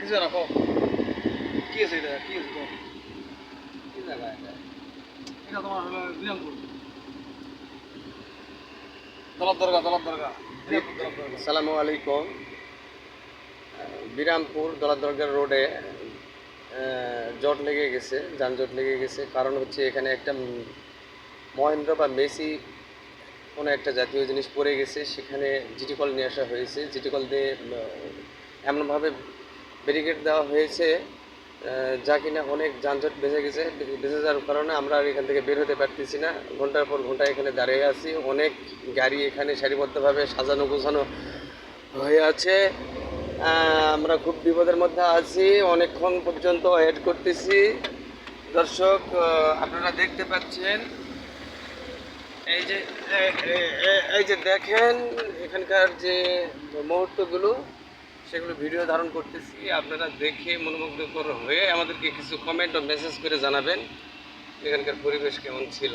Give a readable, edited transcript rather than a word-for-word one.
কিছু রাখো কি আছে এটা কি আছে কি জায়গা এটা তোমার হলো বিরামপুর দলার দরগা আসসালামু আলাইকুম। বিরামপুর দলার দরগার রোডে জট লেগে গেছে, যানজট লেগে গেছে। কারণ হচ্ছে এখানে একটা মহেন্দ্র বা মেসি কোনো একটা জাতীয় জিনিস পড়ে গেছে, সেখানে জিটি কল নিয়ে আসা হয়েছে। জিটি কল দিয়ে এমনভাবে ব্যারিকেড দেওয়া হয়েছে যা কিনা অনেক যানজট বেঁচে যাওয়ার কারণে আমরা আর এখান থেকে বের হতে পারতেছি না। ঘন্টার পর ঘন্টা এখানে দাঁড়িয়ে আছি। অনেক গাড়ি এখানে সারিবদ্ধভাবে সাজানো গোছানো হয়ে আছে। আমরা খুব বিপদের মধ্যে আছি, অনেকক্ষণ পর্যন্ত ওয়েট করতেছি। দর্শক, আপনারা দেখতে পাচ্ছেন, এই যে এই যে দেখেন এখানকার যে মুহূর্তগুলো, সেগুলো ভিডিও ধারণ করতেছি। আপনারা দেখে মনোমুগ্ধকর হয়ে আমাদেরকে কিছু কমেন্ট ও মেসেজ করে জানাবেন এখানকার পরিবেশ কেমন ছিল।